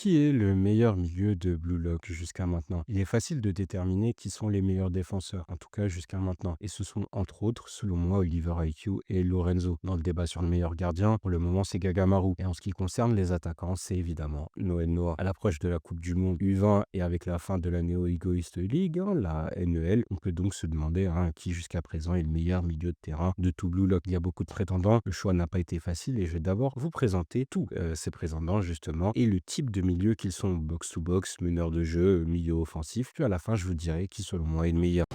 Qui est le meilleur milieu de Blue Lock jusqu'à maintenant? Il est facile de déterminer qui sont les meilleurs défenseurs, en tout cas jusqu'à maintenant. Et ce sont entre autres, selon moi, Oliver IQ et Lorenzo. Dans le débat sur le meilleur gardien, pour le moment, c'est Gagamaru. Et en ce qui concerne les attaquants, c'est évidemment Noël Noah. À l'approche de la Coupe du Monde U20 et avec la fin de la Neo Egoist League, la NEL, on peut donc se demander qui jusqu'à présent est le meilleur milieu de terrain de tout Blue Lock. Il y a beaucoup de prétendants. Le choix n'a pas été facile et je vais d'abord vous présenter tous ces prétendants justement et le type de milieu qu'ils sont, box-to-box, meneur de jeu, milieu offensif. Puis à la fin, je vous dirai qui selon moi est le meilleur.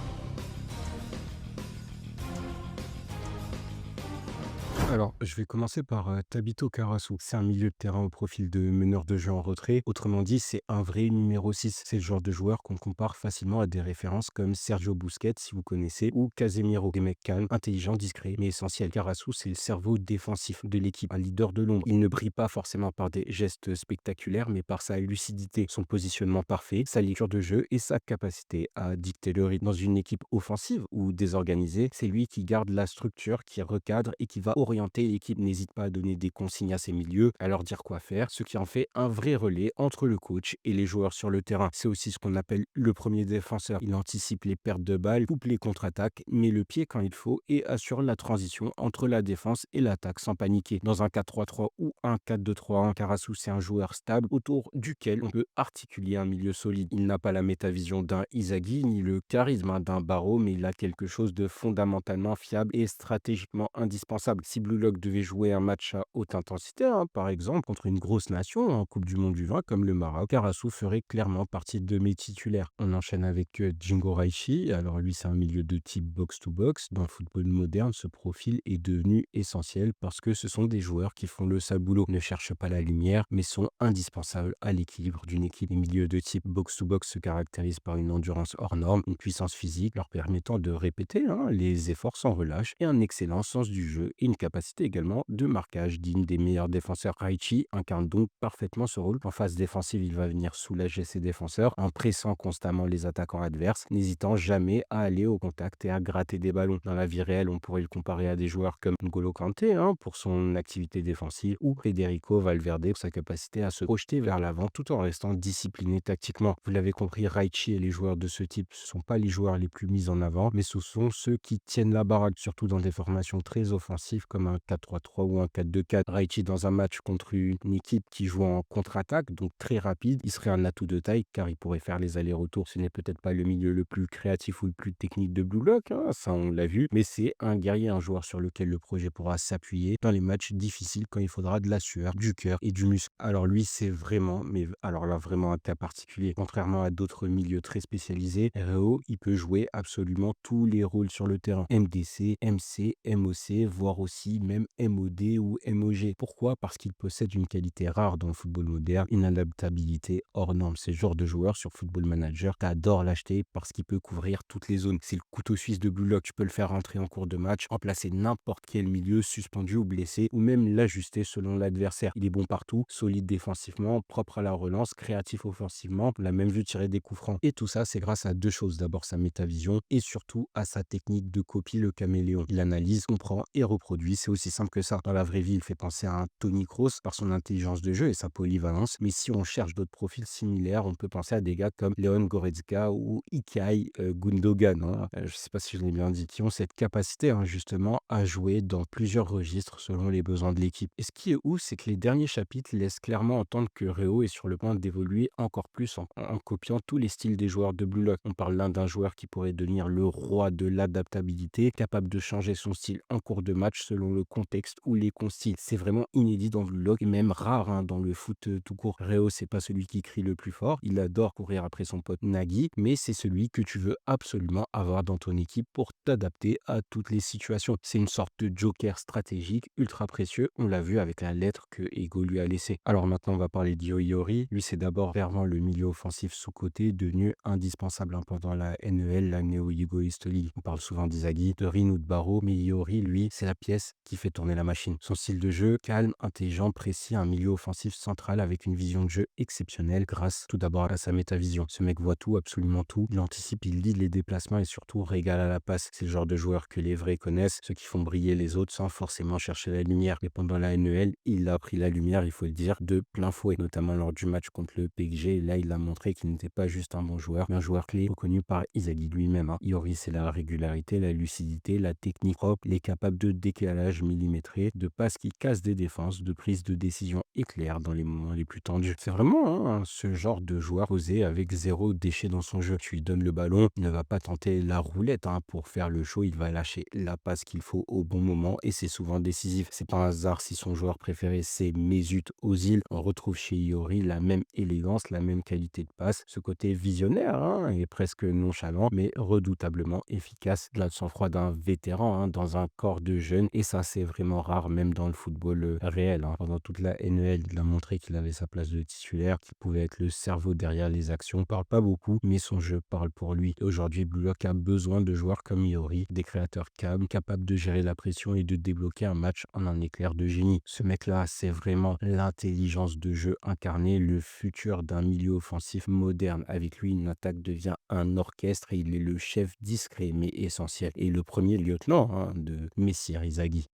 Alors, je vais commencer par Tabito Karasu. C'est un milieu de terrain au profil de meneur de jeu en retrait. Autrement dit, c'est un vrai numéro 6. C'est le genre de joueur qu'on compare facilement à des références comme Sergio Busquets, si vous connaissez, ou Casemiro. Des mecs calmes, intelligents, discrets, mais essentiels. Karasu, c'est le cerveau défensif de l'équipe, un leader de l'ombre. Il ne brille pas forcément par des gestes spectaculaires, mais par sa lucidité, son positionnement parfait, sa lecture de jeu et sa capacité à dicter le rythme. Dans une équipe offensive ou désorganisée, c'est lui qui garde la structure, qui recadre et qui va orienter l'équipe. N'hésite pas à donner des consignes à ses milieux, à leur dire quoi faire, ce qui en fait un vrai relais entre le coach et les joueurs sur le terrain. C'est aussi ce qu'on appelle le premier défenseur. Il anticipe les pertes de balles, coupe les contre-attaques, met le pied quand il faut et assure la transition entre la défense et l'attaque sans paniquer. Dans un 4-3-3 ou un 4-2-3-1, Karasu, c'est un joueur stable autour duquel on peut articuler un milieu solide. Il n'a pas la métavision d'un Inzaghi ni le charisme d'un Barrow, mais il a quelque chose de fondamentalement fiable et stratégiquement indispensable. Si Blue Lock devait jouer un match à haute intensité, par exemple contre une grosse nation en Coupe du Monde du 20 comme le Maroc, Karasu ferait clairement partie de mes titulaires. On enchaîne avec Jingo Raichi. Alors lui, c'est un milieu de type box-to-box. Dans le football moderne, ce profil est devenu essentiel parce que ce sont des joueurs qui font le sale boulot, ne cherchent pas la lumière, mais sont indispensables à l'équilibre d'une équipe. Les milieux de type box-to-box se caractérisent par une endurance hors norme, une puissance physique leur permettant de répéter les efforts sans relâche et un excellent sens du jeu et une capacité également de marquage digne des meilleurs défenseurs. Raichi incarne donc parfaitement ce rôle. En phase défensive, il va venir soulager ses défenseurs en pressant constamment les attaquants adverses, n'hésitant jamais à aller au contact et à gratter des ballons. Dans la vie réelle, on pourrait le comparer à des joueurs comme N'Golo Kanté pour son activité défensive ou Federico Valverde pour sa capacité à se projeter vers l'avant tout en restant discipliné tactiquement. Vous l'avez compris, Raichi et les joueurs de ce type, ce ne sont pas les joueurs les plus mis en avant, mais ce sont ceux qui tiennent la baraque, surtout dans des formations très offensives comme un 4-3-3 ou un 4-2-4. Raichi dans un match contre une équipe qui joue en contre-attaque, donc très rapide, il serait un atout de taille car il pourrait faire les allers-retours. Ce n'est peut-être pas le milieu le plus créatif ou le plus technique de Blue Lock, ça on l'a vu, mais c'est un guerrier, un joueur sur lequel le projet pourra s'appuyer dans les matchs difficiles quand il faudra de la sueur, du cœur et du muscle. Alors lui, c'est vraiment, mais alors là, vraiment un cas particulier. Contrairement à d'autres milieux très spécialisés, REO, il peut jouer absolument tous les rôles sur le terrain. MDC, MC, MOC, voire aussi même MOD ou MOG. Pourquoi? Parce qu'il possède une qualité rare dans le football moderne, une adaptabilité hors norme. C'est le genre de joueur sur Football Manager, t'adores l'acheter parce qu'il peut couvrir toutes les zones. C'est le couteau suisse de Blue Lock. Tu peux le faire rentrer en cours de match, remplacer n'importe quel milieu suspendu ou blessé, ou même l'ajuster selon l'adversaire. Il est bon partout, solide défensivement, propre à la relance, créatif offensivement. On l'a même vu tirer des coups francs. Et tout ça, c'est grâce à deux choses. D'abord sa métavision et surtout à sa technique de copie, le caméléon. Il analyse, comprend et reproduit. C'est aussi simple que ça. Dans la vraie vie, il fait penser à un Toni Kroos par son intelligence de jeu et sa polyvalence. Mais si on cherche d'autres profils similaires, on peut penser à des gars comme Leon Goretzka ou Ilkay Gundogan. Je ne sais pas si je l'ai bien dit, qui ont cette capacité justement à jouer dans plusieurs registres selon les besoins de l'équipe. Et ce qui est ouf, c'est que les derniers chapitres laissent clairement entendre que Reo est sur le point d'évoluer encore plus en copiant tous les styles des joueurs de Blue Lock. On parle là d'un joueur qui pourrait devenir le roi de l'adaptabilité, capable de changer son style en cours de match selon le contexte ou les consignes. C'est vraiment inédit dans Blue Lock et même rare dans le foot tout court. Reo, c'est pas celui qui crie le plus fort. Il adore courir après son pote Nagui, mais c'est celui que tu veux absolument avoir dans ton équipe pour t'adapter à toutes les situations. C'est une sorte de joker stratégique ultra précieux. On l'a vu avec la lettre que Ego lui a laissée. Alors maintenant, on va parler d'Yoyori. Lui, c'est d'abord vraiment le milieu offensif sous-côté, devenu indispensable pendant la NEL, la Neo Egoist League. On parle souvent d'Inzaghi, de Rin ou de Barrow, mais Iori, lui, c'est la pièce qui fait tourner la machine. Son style de jeu, calme, intelligent, précis, un milieu offensif central avec une vision de jeu exceptionnelle grâce tout d'abord à sa métavision. Ce mec voit tout, absolument tout. Il anticipe, il lit les déplacements et surtout régale à la passe. C'est le genre de joueur que les vrais connaissent, ceux qui font briller les autres sans forcément chercher la lumière. Mais pendant la NEL, il a pris la lumière, il faut le dire, de plein fouet, notamment lors du match contre le PSG. Là, il a montré qu'il n'était pas juste un bon joueur, mais un joueur clé reconnu par Inzaghi lui-même. Iori, c'est la régularité, la lucidité, la technique propre. Il est capable de décalage millimétré, de passes qui cassent des défenses, de prise de décision éclair dans les moments les plus tendus. C'est vraiment ce genre de joueur posé avec zéro déchet dans son jeu. Tu lui donnes le ballon, il ne va pas tenter la roulette pour faire le show, il va lâcher la passe qu'il faut au bon moment et c'est souvent décisif. C'est pas un hasard si son joueur préféré c'est Mesut Ozil. On retrouve chez Iori la même élégance, la même qualité de passe, ce côté visionnaire et presque nonchalant, mais redoutablement efficace. De la sang-froid d'un vétéran dans un corps de jeune et ça c'est vraiment rare même dans le football réel. Pendant toute la NEL, il a montré qu'il avait sa place de titulaire, qu'il pouvait être le cerveau derrière les actions. Il parle pas beaucoup, mais son jeu parle pour lui. Et aujourd'hui, Blue Lock a besoin de joueurs comme Iori, des créateurs calmes, capables de gérer la pression et de débloquer un match en un éclair de génie. Ce mec-là, c'est vraiment l'intelligence de jeu incarnée, le futur d'un milieu offensif moderne. Avec lui, une attaque devient un orchestre et il est le chef discret mais essentiel. Et le premier lieutenant de Messire Inzaghi.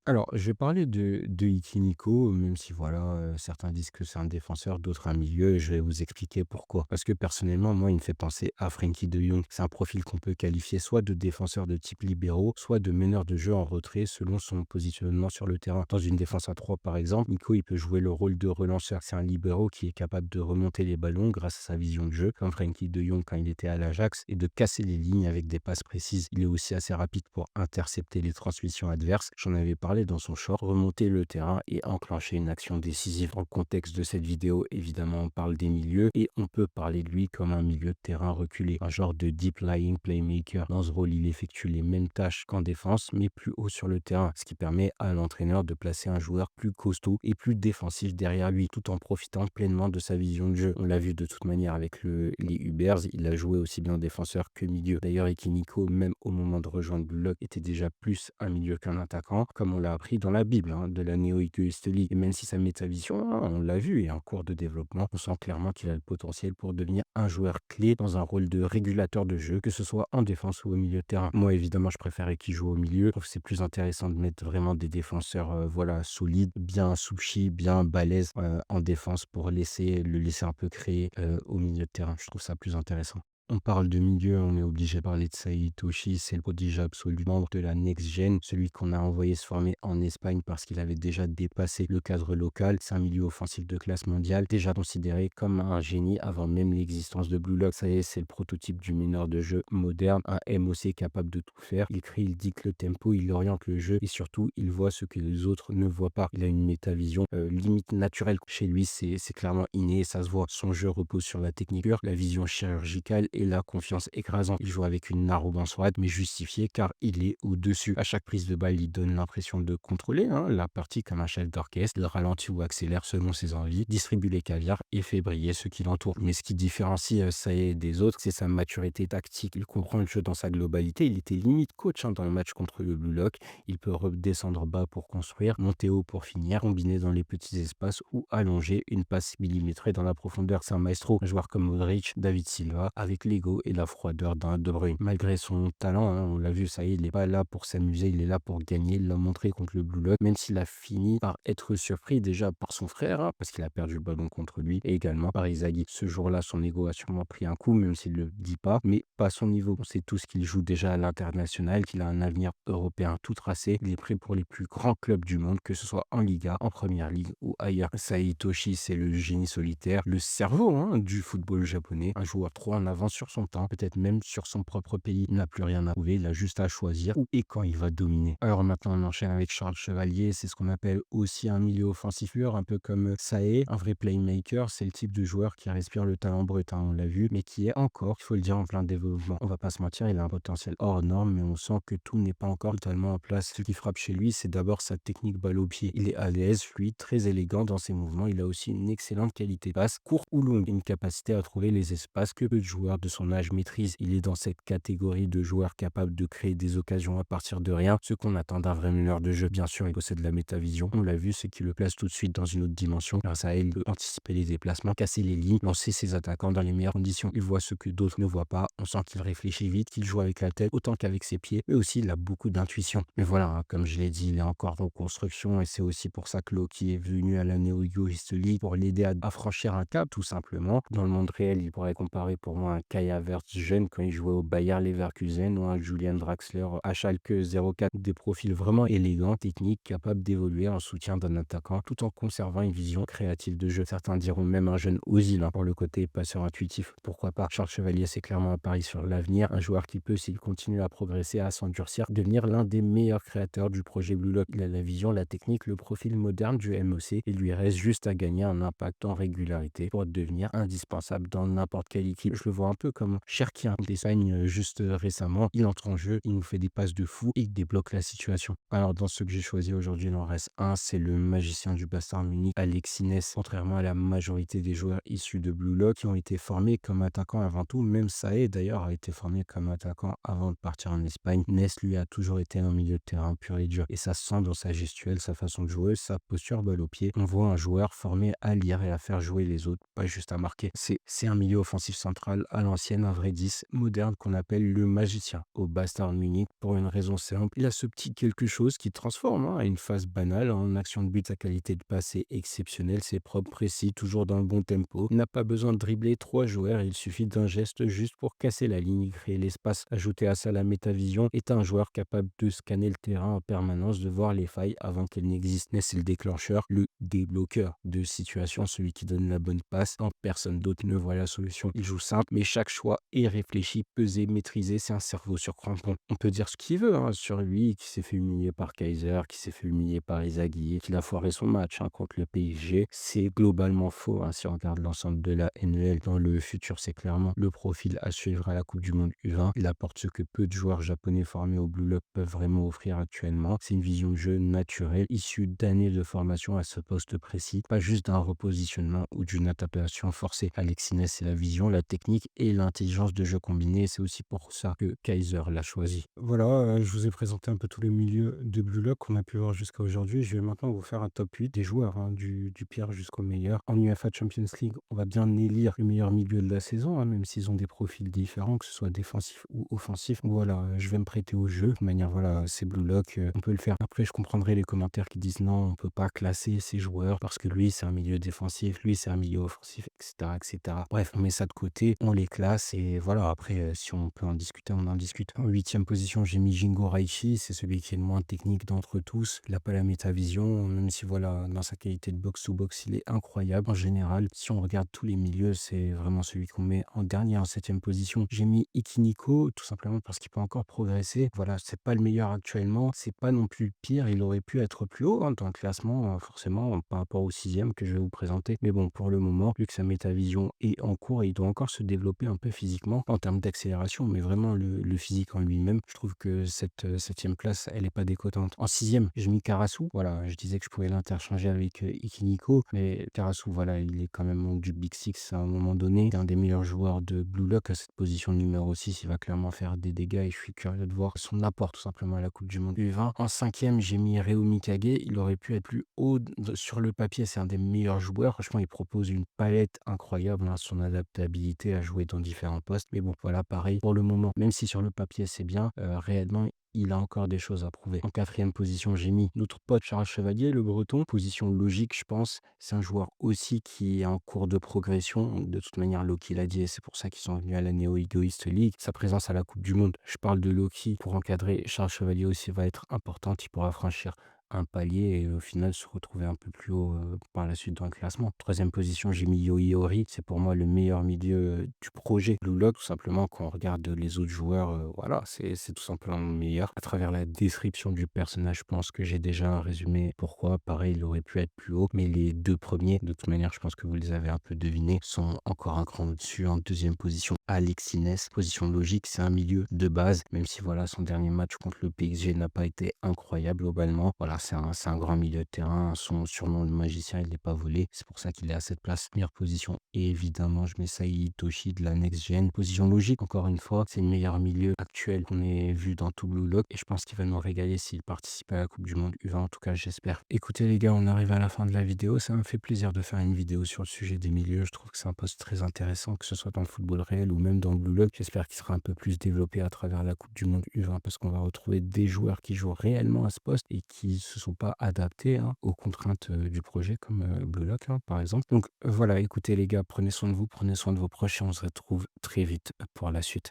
Alors, je vais parler de Ikiniko, même si voilà, certains disent que c'est un défenseur, d'autres un milieu, et je vais vous expliquer pourquoi. Parce que personnellement, moi, il me fait penser à Frenkie de Jong. C'est un profil qu'on peut qualifier soit de défenseur de type libéraux, soit de meneur de jeu en retrait selon son positionnement sur le terrain. Dans une défense à 3, par exemple, Nico, il peut jouer le rôle de relanceur. C'est un libéraux qui est capable de remonter les ballons grâce à sa vision de jeu, comme Frenkie de Jong quand il était à l'Ajax, et de casser les lignes avec des passes précises. Il est aussi assez rapide pour intercepter les transmissions adverses. J'en avais parlé dans son short, remonter le terrain et enclencher une action décisive. Dans le contexte de cette vidéo, évidemment, on parle des milieux et on peut parler de lui comme un milieu de terrain reculé, un genre de deep lying playmaker. Dans ce rôle, il effectue les mêmes tâches qu'en défense, mais plus haut sur le terrain, ce qui permet à l'entraîneur de placer un joueur plus costaud et plus défensif derrière lui, tout en profitant pleinement de sa vision de jeu. On l'a vu de toute manière avec les Ubers, il a joué aussi bien défenseur que milieu. D'ailleurs, Ikiniko, même au moment de rejoindre Blue Lock, était déjà plus un milieu qu'un attaquant, comme on l'a appris dans la Bible de la Néo-Egoist League. Et même si sa métavision, on l'a vu, est en cours de développement, on sent clairement qu'il a le potentiel pour devenir un joueur clé dans un rôle de régulateur de jeu, que ce soit en défense ou au milieu de terrain. Moi, évidemment, je préférais qu'il joue au milieu. Je trouve que c'est plus intéressant de mettre vraiment des défenseurs voilà, solides, bien sushi, bien balèzes en défense pour le laisser un peu créer au milieu de terrain. Je trouve ça plus intéressant. On parle de milieu, on est obligé de parler de Saïd Toshi, c'est le prodige absolu membre de la Next Gen, celui qu'on a envoyé se former en Espagne parce qu'il avait déjà dépassé le cadre local. C'est un milieu offensif de classe mondiale, déjà considéré comme un génie avant même l'existence de Blue Lock. Ça y est, c'est le prototype du meneur de jeu moderne, un MOC capable de tout faire. Il crée, il dicte le tempo, il oriente le jeu et surtout, il voit ce que les autres ne voient pas. Il a une métavision limite naturelle. Chez lui, c'est clairement inné, ça se voit. Son jeu repose sur la technique pure, la vision chirurgicale et la confiance écrasante. Il joue avec une arrogance froide mais justifiée car il est au-dessus. À chaque prise de balle, il donne l'impression de contrôler la partie comme un chef d'orchestre. Il ralentit ou accélère selon ses envies, distribue les caviars et fait briller ceux qui l'entourent. Mais ce qui différencie Saïd des autres, c'est sa maturité tactique. Il comprend le jeu dans sa globalité. Il était limite coach dans le match contre le Blue Lock. Il peut redescendre bas pour construire, monter haut pour finir, combiner dans les petits espaces ou allonger une passe millimétrée dans la profondeur. C'est un maestro. Un joueur comme Modric, David Silva, avec l'ego et la froideur d'un De Bruyne. Malgré son talent, on l'a vu, ça y est, il n'est pas là pour s'amuser, il est là pour gagner. Il l'a montré contre le Blue Lock, même s'il a fini par être surpris déjà par son frère, parce qu'il a perdu le ballon contre lui, et également par Inzaghi. Ce jour-là, son ego a sûrement pris un coup, même s'il ne le dit pas, mais pas à son niveau. On sait tous qu'il joue déjà à l'international, qu'il a un avenir européen tout tracé. Il est prêt pour les plus grands clubs du monde, que ce soit en Liga, en Première Ligue ou ailleurs. Saïd Toshi, c'est le génie solitaire, le cerveau du football japonais, un joueur trop en avance sur son temps, peut-être même sur son propre pays. Il n'a plus rien à prouver, il a juste à choisir où et quand il va dominer. Alors maintenant, on enchaîne avec Charles Chevalier, c'est ce qu'on appelle aussi un milieu offensif pur, un peu comme Saé, un vrai playmaker. C'est le type de joueur qui respire le talent brut, on l'a vu, mais qui est encore, il faut le dire, en plein développement. On va pas se mentir, il a un potentiel hors norme, mais on sent que tout n'est pas encore totalement en place. Ce qui frappe chez lui, c'est d'abord sa technique balle au pied. Il est à l'aise, fluide, très élégant dans ses mouvements. Il a aussi une excellente qualité de passe, courte ou longue, une capacité à trouver les espaces que peu de joueurs de son âge maîtrise. Il est dans cette catégorie de joueurs capables de créer des occasions à partir de rien, ce qu'on attend d'un vrai meneur de jeu. Bien sûr, il possède la métavision. On l'a vu, ce qui le place tout de suite dans une autre dimension. Grâce à elle, il peut anticiper les déplacements, casser les lignes, lancer ses attaquants dans les meilleures conditions. Il voit ce que d'autres ne voient pas. On sent qu'il réfléchit vite, qu'il joue avec la tête autant qu'avec ses pieds, mais aussi il a beaucoup d'intuition. Mais voilà, hein, comme je l'ai dit, il est encore en construction et c'est aussi pour ça que Loki est venu à la Neo Egoist League pour l'aider à franchir un cap, tout simplement. Dans le monde réel, il pourrait comparer pour moi un Kai Havertz jeune quand il jouait au Bayer Leverkusen ou un Julian Draxler à Schalke 04. Des profils vraiment élégants, techniques, capables d'évoluer en soutien d'un attaquant tout en conservant une vision créative de jeu. Certains diront même un jeune Ozil pour le côté passeur intuitif. Pourquoi pas? Charles Chevalier, c'est clairement un pari sur l'avenir. Un joueur qui peut, s'il continue à progresser, à s'endurcir, devenir l'un des meilleurs créateurs du projet Blue Lock. Il a la vision, la technique, le profil moderne du MOC. Il lui reste juste à gagner un impact en régularité pour devenir indispensable dans n'importe quelle équipe. Je le vois un peu comme Cherki d'Espagne juste récemment. Il entre en jeu, il nous fait des passes de fou et il débloque la situation. Alors dans ceux que j'ai choisi aujourd'hui, il en reste un, c'est le magicien du Bastard Munich, Alexis Ness. Contrairement à la majorité des joueurs issus de Blue Lock qui ont été formés comme attaquants avant tout, même Saé d'ailleurs a été formé comme attaquant avant de partir en Espagne. Ness lui a toujours été un milieu de terrain pur et dur et ça se sent dans sa gestuelle, sa façon de jouer, sa posture balle au pied. On voit un joueur formé à lire et à faire jouer les autres, pas juste à marquer. C'est un milieu offensif central à l'ancienne, un vrai 10 moderne qu'on appelle le magicien au Bastard Munich pour une raison simple. Il a ce petit quelque chose qui transforme à une phase banale en action de but. Sa qualité de passe est exceptionnelle, c'est propre, précis, toujours dans le bon tempo. Il n'a pas besoin de dribbler 3 joueurs, il suffit d'un geste juste pour casser la ligne, créer l'espace. Ajouter à ça la métavision est un joueur capable de scanner le terrain en permanence, de voir les failles avant qu'elles n'existent. C'est le déclencheur, le débloqueur de situation, celui qui donne la bonne passe quand personne d'autre ne voit la solution. Il joue simple, mais chaque choix est réfléchi, pesé, maîtrisé. C'est un cerveau sur crampon. On peut dire ce qu'il veut sur lui, qui s'est fait humilier par Kaiser, qui s'est fait humilier par Inzaghi, qu'il a foiré son match contre le PSG. C'est globalement faux si on regarde l'ensemble de la NEL. Dans le futur, c'est clairement le profil à suivre à la Coupe du Monde U20. Il apporte ce que peu de joueurs japonais formés au Blue Lock peuvent vraiment offrir actuellement. C'est une vision de jeu naturelle, issue d'années de formation à ce poste précis, pas juste d'un repositionnement ou d'une adaptation forcée. Alexis Ness, c'est la vision, la technique et l'intelligence de jeu combinée. C'est aussi pour ça que Kaiser l'a choisi. Voilà, je vous ai présenté un peu tous les milieux de Blue Lock qu'on a pu voir jusqu'à aujourd'hui. Je vais maintenant vous faire un top 8 des joueurs du pire jusqu'au meilleur. En UEFA Champions League, on va bien élire le meilleur milieu de la saison, même s'ils ont des profils différents, que ce soit défensif ou offensif. Voilà, je vais me prêter au jeu. De manière, voilà, c'est Blue Lock, on peut le faire. Après, je comprendrai les commentaires qui disent non, on peut pas classer ces joueurs parce que lui, c'est un milieu défensif, lui, c'est un milieu offensif, etc., etc. Bref, on met ça de côté, on les classe et voilà. Après, si on peut en discuter, on en discute. En 8e position, j'ai mis Jingo Raichi. C'est celui qui est le moins technique d'entre tous. Il n'a pas la métavision, même si voilà, dans sa qualité de box-to-box, il est incroyable. En général, si on regarde tous les milieux, c'est vraiment celui qu'on met en dernier, en 7e position. J'ai mis Ikiniko, tout simplement parce qu'il peut encore progresser. Voilà, c'est pas le meilleur actuellement, c'est pas non plus le pire. Il aurait pu être plus haut dans le classement, forcément, par rapport au 6e que je vais vous présenter. Mais bon, pour le moment, vu que sa métavision est en cours et il doit encore se développer un peu physiquement en termes d'accélération, mais vraiment le physique en lui-même, je trouve que cette 7e place, elle est pas décotante. En 6e, j'ai mis Karasu. Voilà, je disais que je pouvais l'interchanger avec Ikiniko, mais Karasu, voilà, il est quand même du Big Six à un moment donné. C'est un des meilleurs joueurs de Blue Lock à cette position numéro 6. Il va clairement faire des dégâts et je suis curieux de voir son apport tout simplement à la Coupe du Monde U20. En 5e, j'ai mis Reo Mikage. Il aurait pu être plus haut sur le papier. C'est un des meilleurs joueurs. Franchement, il propose une palette incroyable, son adaptabilité à jouer dans différents postes. Mais bon, voilà, pareil pour le moment. Même si sur le papier c'est bien, réellement, il a encore des choses à prouver. En 4e position, j'ai mis notre pote Charles Chevalier, le Breton. Position logique, je pense. C'est un joueur aussi qui est en cours de progression. De toute manière, Loki l'a dit et c'est pour ça qu'ils sont venus à la Neo Egoist League. Sa présence à la Coupe du Monde, je parle de Loki. Pour encadrer, Charles Chevalier aussi va être importante. Il pourra franchir un palier et au final se retrouver un peu plus haut par la suite dans le classement. 3e position, j'ai mis Yoi Ori. C'est pour moi le meilleur milieu du projet Blue Lock. Tout simplement, quand on regarde les autres joueurs, voilà, c'est tout simplement le meilleur. À travers la description du personnage, je pense que j'ai déjà un résumé pourquoi. Pareil, il aurait pu être plus haut, mais les deux premiers, de toute manière, je pense que vous les avez un peu devinés, sont encore un cran au-dessus. En 2e position, Alexis Ness. Position logique, c'est un milieu de base, même si voilà, son dernier match contre le PSG n'a pas été incroyable globalement. Voilà, c'est un grand milieu de terrain. Son surnom de magicien, il n'est pas volé. C'est pour ça qu'il est à cette place. Meilleure position, évidemment, je mets Sei Itoshi de la Next Gen. Position logique, encore une fois. C'est le meilleur milieu actuel qu'on ait vu dans tout Blue Lock. Et je pense qu'il va nous régaler s'il participe à la Coupe du Monde U20. En tout cas, j'espère. Écoutez, les gars, on arrive à la fin de la vidéo. Ça me fait plaisir de faire une vidéo sur le sujet des milieux. Je trouve que c'est un poste très intéressant, que ce soit dans le football réel ou même dans le Blue Lock. J'espère qu'il sera un peu plus développé à travers la Coupe du Monde U20 parce qu'on va retrouver des joueurs qui jouent réellement à ce poste et qui se sont pas adaptés aux contraintes du projet comme Blue Lock, par exemple. Donc voilà, écoutez les gars, prenez soin de vous, prenez soin de vos proches et on se retrouve très vite pour la suite.